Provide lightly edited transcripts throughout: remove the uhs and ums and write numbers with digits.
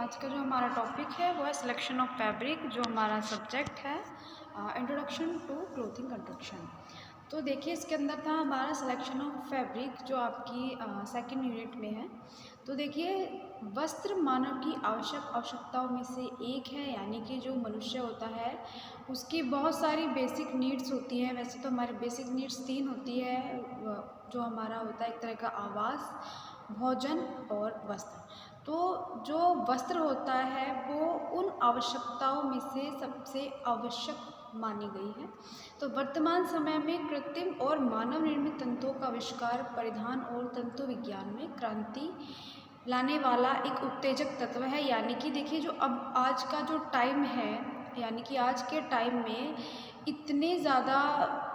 आज का जो हमारा टॉपिक है वो है सिलेक्शन ऑफ फैब्रिक, जो हमारा सब्जेक्ट है इंट्रोडक्शन टू क्लोथिंग कंस्ट्रक्शन। तो देखिए इसके अंदर था हमारा सिलेक्शन ऑफ फैब्रिक, जो आपकी सेकंड यूनिट में है। तो देखिए वस्त्र मानव की आवश्यकताओं में से एक है, यानी कि जो मनुष्य होता है उसकी बहुत सारी बेसिक नीड्स होती हैं। वैसे तो हमारी बेसिक नीड्स 3 होती है, जो हमारा होता है एक तरह का आवास, भोजन और वस्त्र। तो जो वस्त्र होता है वो उन आवश्यकताओं में से सबसे आवश्यक मानी गई है। तो वर्तमान समय में कृत्रिम और मानव निर्मित तंतुओं का आविष्कार परिधान और तंतु विज्ञान में क्रांति लाने वाला एक उत्तेजक तत्व है। यानी कि देखिए जो अब आज का जो टाइम है, यानी कि आज के टाइम में इतने ज़्यादा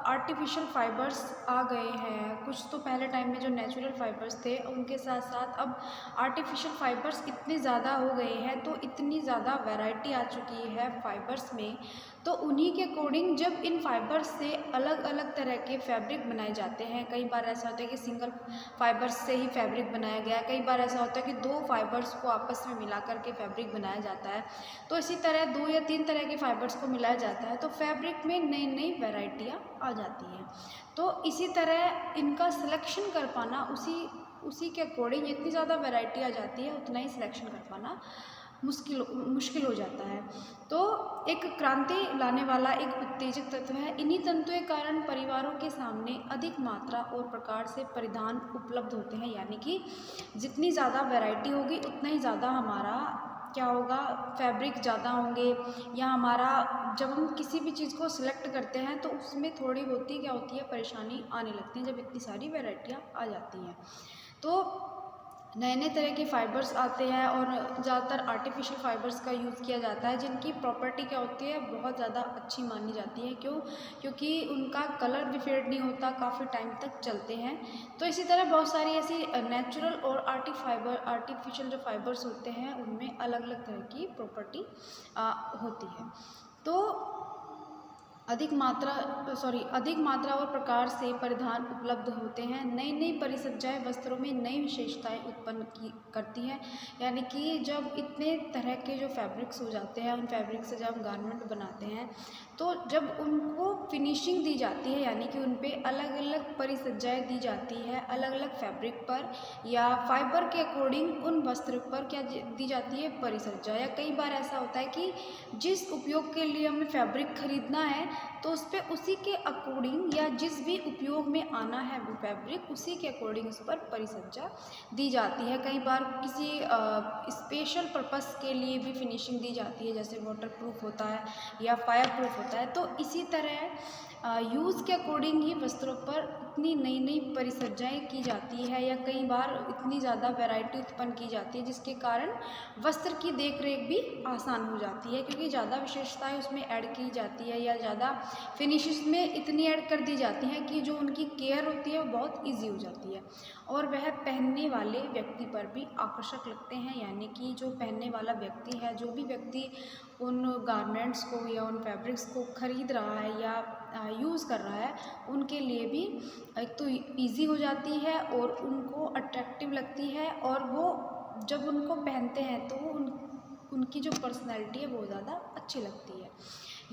आर्टिफिशियल फाइबर्स आ गए हैं। कुछ तो पहले टाइम में जो नेचुरल फाइबर्स थे उनके साथ साथ अब आर्टिफिशियल फाइबर्स इतने ज़्यादा हो गए हैं, तो इतनी ज़्यादा वैरायटी आ चुकी है फाइबर्स में। तो उन्हीं के अकॉर्डिंग जब इन फाइबर्स से अलग अलग तरह के फैब्रिक बनाए जाते हैं, कई बार ऐसा होता है कि सिंगल फाइबर्स से ही फैब्रिक बनाया गया, कई बार ऐसा होता है कि 2 फाइबर्स को आपस में मिला करके फैब्रिक बनाया जाता है। तो इसी तरह 2 या 3 तरह के फाइबर्स को मिलाया जाता है, तो फैब्रिक में नई नई वैरायटियाँ आ जाती हैं। तो इसी तरह इनका सिलेक्शन कर पाना, उसी के अकॉर्डिंग इतनी ज़्यादा वैरायटी आ जाती है, उतना ही सिलेक्शन कर पाना मुश्किल हो जाता है। तो एक क्रांति लाने वाला एक उत्तेजक तत्व है। इन्हीं तंतुओं के कारण परिवारों के सामने अधिक मात्रा और प्रकार से परिधान उपलब्ध होते हैं। यानी कि जितनी ज़्यादा वैरायटी होगी उतना ही ज़्यादा हमारा क्या होगा, फैब्रिक ज़्यादा होंगे, या हमारा जब हम किसी भी चीज़ को सिलेक्ट करते हैं तो उसमें थोड़ी बहुत ही क्या होती है, परेशानी आने लगती है जब इतनी सारी वैरायटियाँ आ जाती हैं। तो नए नए तरह के फ़ाइबर्स आते हैं और ज़्यादातर आर्टिफिशियल फ़ाइबर्स का यूज़ किया जाता है, जिनकी प्रॉपर्टी क्या होती है, बहुत ज़्यादा अच्छी मानी जाती है। क्यों? क्योंकि उनका कलर भी फेड नहीं होता, काफ़ी टाइम तक चलते हैं। तो इसी तरह बहुत सारी ऐसी नेचुरल और आर्टिफिशियल जो फ़ाइबर्स होते हैं उनमें अलग अलग तरह की प्रॉपर्टी होती है। तो अधिक मात्रा और प्रकार से परिधान उपलब्ध होते हैं। नई नई परिसज्जाएं वस्त्रों में नई विशेषताएं उत्पन्न करती हैं। यानी कि जब इतने तरह के जो फैब्रिक्स हो जाते हैं, उन फैब्रिक से जब हम गारमेंट बनाते हैं तो जब उनको फिनिशिंग दी जाती है, यानी कि उन पे अलग अलग परिसज्जाएं दी जाती है, अलग अलग फैब्रिक पर या फाइबर के अकॉर्डिंग उन वस्त्र पर क्या दी जाती है, परिसज्जा। या कई बार ऐसा होता है कि जिस उपयोग के लिए हमें फैब्रिक खरीदना है तो उस पर उसी के अकॉर्डिंग या जिस भी उपयोग में आना है वो फैब्रिक, उसी के अकॉर्डिंग उस पर परिसज्जा दी जाती है। कई बार किसी स्पेशल पर्पस के लिए भी फिनिशिंग दी जाती है, जैसे वाटर प्रूफ होता है या फायर प्रूफ होता है। तो इसी तरह यूज़ के अकॉर्डिंग ही वस्त्रों पर इतनी नई नई परिसज्जाएँ की जाती है, या कई बार इतनी ज़्यादा वैरायटी उत्पन्न की जाती है जिसके कारण वस्त्र की देख रेख भी आसान हो जाती है, क्योंकि ज़्यादा विशेषताएं उसमें ऐड की जाती है या ज़्यादा फिनिशेस में इतनी ऐड कर दी जाती हैं कि जो उनकी केयर होती है वो बहुत ईजी हो जाती है और वह पहनने वाले व्यक्ति पर भी आकर्षक लगते हैं। यानी कि जो पहनने वाला व्यक्ति है, जो भी व्यक्ति उन गारमेंट्स को या उन फैब्रिक्स को खरीद रहा है या यूज़ कर रहा है, उनके लिए भी एक तो ईजी हो जाती है और उनको अट्रैक्टिव लगती है, और वो जब उनको पहनते हैं तो उनकी जो पर्सनैलिटी है वो ज़्यादा अच्छी लगती है।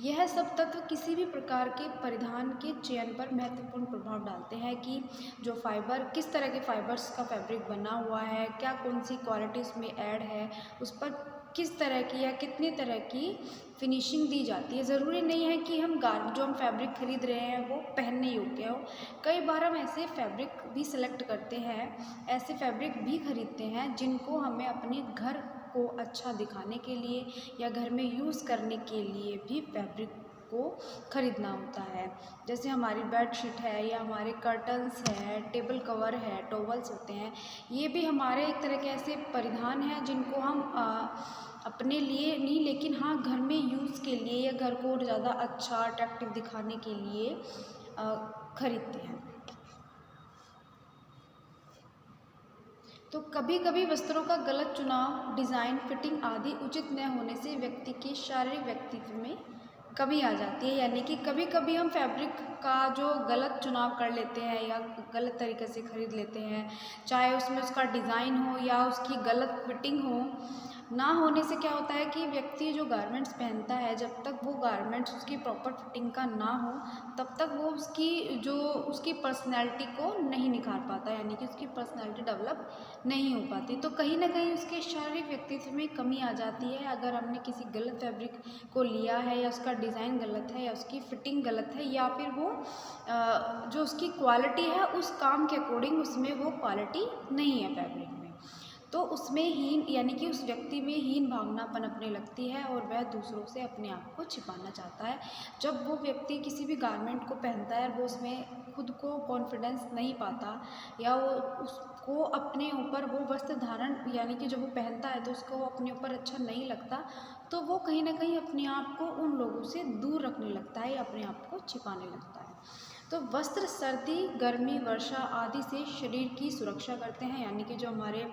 यह सब तत्व किसी भी प्रकार के परिधान के चयन पर महत्वपूर्ण प्रभाव डालते हैं कि जो फाइबर, किस तरह के फाइबर्स का फैब्रिक बना हुआ है, क्या कौन सी क्वालिटी उसमें ऐड है, उस पर किस तरह की या कितनी तरह की फिनिशिंग दी जाती है। ज़रूरी नहीं है कि जो हम फैब्रिक खरीद रहे हैं वो पहनने योग्य हो। कई बार हम ऐसे फैब्रिक भी सिलेक्ट करते हैं, ऐसे फैब्रिक भी खरीदते हैं जिनको हमें अपने घर को अच्छा दिखाने के लिए या घर में यूज़ करने के लिए भी फैब्रिक को खरीदना होता है। जैसे हमारी बेडशीट है या हमारे कर्टन्स हैं, टेबल कवर है, टॉवल्स होते हैं, ये भी हमारे एक तरह के ऐसे परिधान हैं जिनको हम अपने लिए नहीं, लेकिन हाँ घर में यूज़ के लिए या घर को और ज़्यादा अच्छा अट्रैक्टिव दिखाने के लिए खरीदते हैं। तो कभी कभी वस्त्रों का गलत चुनाव, डिज़ाइन, फिटिंग आदि उचित न होने से व्यक्ति के शारीरिक व्यक्तित्व में कमी आ जाती है। यानी कि कभी कभी हम फैब्रिक का जो गलत चुनाव कर लेते हैं या गलत तरीके से खरीद लेते हैं, चाहे उसमें उसका डिज़ाइन हो या उसकी गलत फिटिंग हो, ना होने से क्या होता है कि व्यक्ति जो गारमेंट्स पहनता है, जब तक वो गारमेंट्स उसकी प्रॉपर फिटिंग का ना हो, तब तक वो उसकी पर्सनैलिटी को नहीं निखार पाता, यानी कि उसकी पर्सनैलिटी डेवलप नहीं हो पाती। तो कहीं ना कहीं उसके शारीरिक व्यक्तित्व में कमी आ जाती है अगर हमने किसी गलत फैब्रिक को लिया है, या उसका डिज़ाइन गलत है, या उसकी फिटिंग गलत है, या फिर वो जो उसकी क्वालिटी है उस काम के अकॉर्डिंग उसमें वो क्वालिटी नहीं है फैब्रिक में। तो उसमें हीन, यानी कि उस व्यक्ति में हीन भावना पनपने लगती है और वह दूसरों से अपने आप को छिपाना चाहता है। जब वो व्यक्ति किसी भी गारमेंट को पहनता है, वो उसमें खुद को कॉन्फिडेंस नहीं पाता, या वो उसको अपने ऊपर वो वस्त्र धारण, यानी कि जब वो पहनता है तो उसको अपने ऊपर अच्छा नहीं लगता, तो वो कहीं ना कहीं अपने आप को उन लोगों से दूर रखने लगता है या अपने आप को छिपाने लगता है। तो वस्त्र सर्दी, गर्मी, वर्षा आदि से शरीर की सुरक्षा करते हैं, यानी कि जो हमारे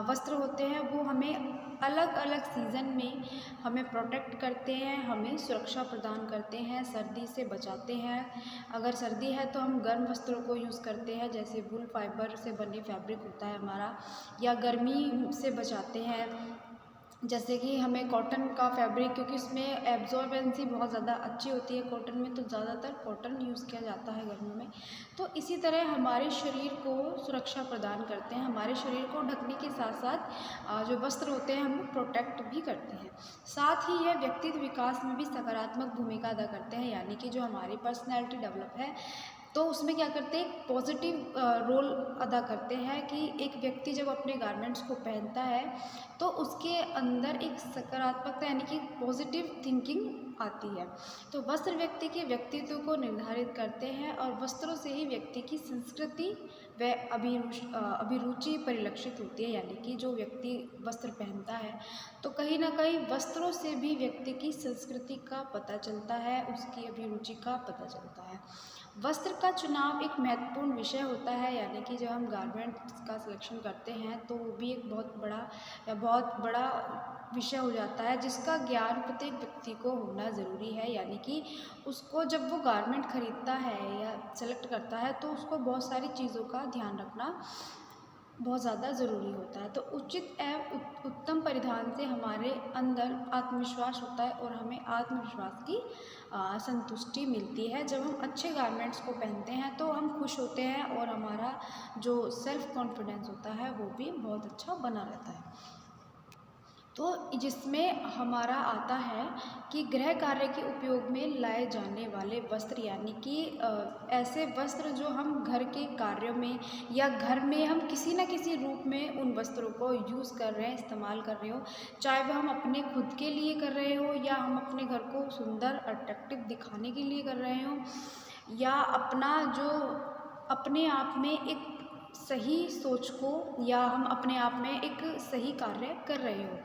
वस्त्र होते हैं वो हमें अलग अलग सीज़न में हमें प्रोटेक्ट करते हैं, हमें सुरक्षा प्रदान करते हैं, सर्दी से बचाते हैं। अगर सर्दी है तो हम गर्म वस्त्रों को यूज़ करते हैं, जैसे वूल फाइबर से बने फैब्रिक होता है हमारा, या गर्मी से बचाते हैं, जैसे कि हमें कॉटन का फैब्रिक, क्योंकि उसमें एब्जॉर्बेंसी बहुत ज़्यादा अच्छी होती है कॉटन में, तो ज़्यादातर कॉटन यूज़ किया जाता है गर्मियों में। तो इसी तरह हमारे शरीर को सुरक्षा प्रदान करते हैं, हमारे शरीर को ढकने के साथ साथ जो वस्त्र होते हैं हमें प्रोटेक्ट भी करते हैं। साथ ही यह व्यक्तित्व विकास में भी सकारात्मक भूमिका अदा करते हैं, यानी कि जो हमारी पर्सनैलिटी डेवलप है तो उसमें क्या करते हैं, एक पॉजिटिव रोल अदा करते हैं कि एक व्यक्ति जब अपने गारमेंट्स को पहनता है तो उसके अंदर एक सकारात्मकता, यानी कि पॉजिटिव थिंकिंग आती है। तो वस्त्र व्यक्ति के व्यक्तित्व को निर्धारित करते हैं और वस्त्रों से ही व्यक्ति की संस्कृति व अभिरुचि परिलक्षित होती है, यानी कि जो व्यक्ति वस्त्र पहनता है तो कहीं ना कहीं वस्त्रों से भी व्यक्ति की संस्कृति का पता चलता है, उसकी अभिरुचि का पता चलता है। वस्त्र का चुनाव एक महत्वपूर्ण विषय होता है, यानी कि जब हम गारमेंट्स का सिलेक्शन करते हैं तो वो भी एक बहुत बड़ा विषय हो जाता है, जिसका ज्ञान प्रत्येक व्यक्ति को होना ज़रूरी है। यानी कि उसको जब वो गारमेंट खरीदता है या सेलेक्ट करता है तो उसको बहुत सारी चीज़ों का ध्यान रखना बहुत ज़्यादा ज़रूरी होता है। तो उचित एवं उत्तम परिधान से हमारे अंदर आत्मविश्वास होता है और हमें आत्मविश्वास की संतुष्टि मिलती है। जब हम अच्छे गारमेंट्स को पहनते हैं तो हम खुश होते हैं और हमारा जो सेल्फ कॉन्फिडेंस होता है वो भी बहुत अच्छा बना रहता है। तो जिसमें हमारा आता है कि गृह कार्य के उपयोग में लाए जाने वाले वस्त्र, यानी कि ऐसे वस्त्र जो हम घर के कार्यों में या घर में हम किसी न किसी रूप में उन वस्त्रों को यूज़ कर रहे हैं, इस्तेमाल कर रहे हो, चाहे वह हम अपने खुद के लिए कर रहे हो या हम अपने घर को सुंदर अट्रैक्टिव दिखाने के लिए कर रहे हो, या अपने आप में एक सही सोच को, या हम अपने आप में एक सही कार्य कर रहे हो।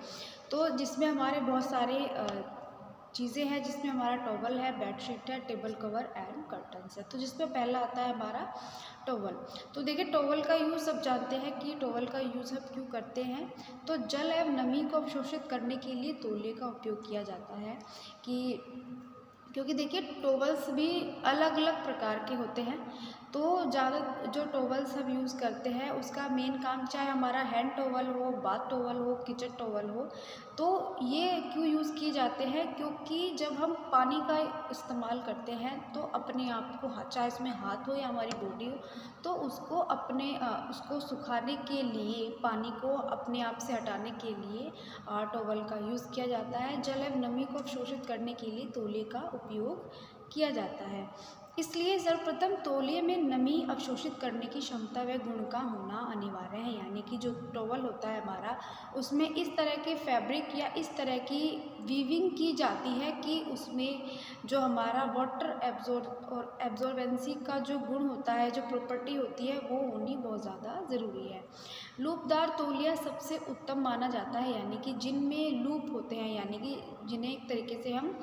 तो जिसमें हमारे बहुत सारे चीज़ें हैं, जिसमें हमारा टॉवल है, बेडशीट है, टेबल कवर एंड कर्टन्स है। तो जिसमें पहला आता है हमारा टॉवल। तो देखिए टॉवल का यूज़ सब जानते हैं कि टॉवल का यूज़ हम क्यों करते हैं। तो जल एवं नमी को अवशोषित करने के लिए तौलिए का उपयोग किया जाता है, कि क्योंकि देखिए टॉवल्स भी अलग अलग प्रकार के होते हैं। तो ज़्यादा जो टॉवल्स हम यूज़ करते हैं उसका मेन काम, चाहे हमारा हैंड टॉवल हो, बाथ टॉवल हो, किचन टॉवल हो, तो ये क्यों यूज़ किए जाते हैं, क्योंकि जब हम पानी का इस्तेमाल करते हैं तो अपने आप को, चाहे इसमें हाथ हो या हमारी बॉडी हो, तो उसको सुखाने के लिए, पानी को अपने आप से हटाने के लिए टॉवल का यूज़ किया जाता है। जल एवं नमी को अवशोषित करने के लिए तौलिए का उपयोग किया जाता है। इसलिए सर्वप्रथम तौलिए में नमी अवशोषित करने की क्षमता व गुण का होना अनिवार्य है, यानी कि जो टॉवल होता है हमारा, उसमें इस तरह के फैब्रिक या इस तरह की वीविंग की जाती है कि उसमें जो हमारा वाटर एब्जॉर्बेंसी का जो गुण होता है, जो प्रॉपर्टी होती है, वो होनी बहुत ज़्यादा ज़रूरी है। लूपदार तौलिया सबसे उत्तम माना जाता है, यानी कि जिनमें लूप होते हैं, यानी कि जिन्हें एक तरीके से हम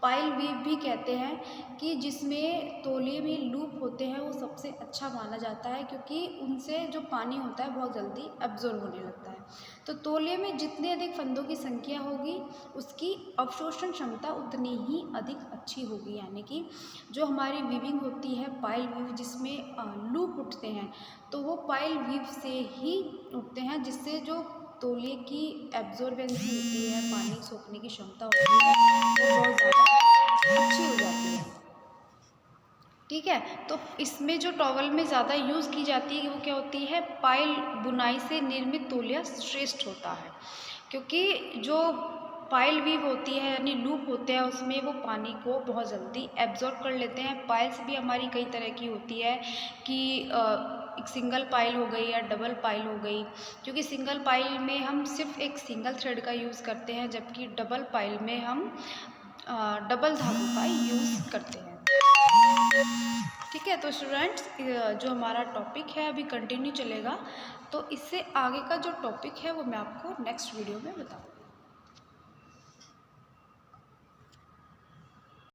पाइल वीव भी कहते हैं, कि जिसमें तौलिए में लूप होते हैं, वो सबसे अच्छा माना जाता है, क्योंकि उनसे जो पानी होता है बहुत जल्दी एब्जॉर्ब होने लगता है। तो तौलिए में जितने अधिक फंदों की संख्या होगी उसकी अवशोषण क्षमता उतनी ही अधिक अच्छी होगी, यानी कि जो हमारी वीविंग होती है पाइल वीव, जिसमें लूप उठते हैं, तो वो पाइल वीव से ही उठते हैं, जिससे जो तौलिए की एब्जॉर्बेंसी होती है, पानी सोखने की क्षमता होती है, वो बहुत ज़्यादा अच्छी हो जाती है। ठीक है, तो इसमें जो टॉवल में ज़्यादा यूज़ की जाती है वो क्या होती है, पाइल बुनाई से निर्मित तौलिया श्रेष्ठ होता है, क्योंकि जो पाइल वीव होती है यानी लूप होते हैं उसमें वो पानी को बहुत जल्दी एब्जॉर्ब कर लेते हैं। पाइल्स भी हमारी कई तरह की होती है कि एक सिंगल पाइल हो गई या डबल पाइल हो गई, क्योंकि सिंगल पाइल में हम सिर्फ एक सिंगल थ्रेड का यूज़ करते हैं, जबकि डबल पाइल में हम डबल धागों का यूज़ करते हैं। ठीक है, तो स्टूडेंट्स जो हमारा टॉपिक है अभी कंटिन्यू चलेगा, तो इससे आगे का जो टॉपिक है वो मैं आपको नेक्स्ट वीडियो में बताऊँगी।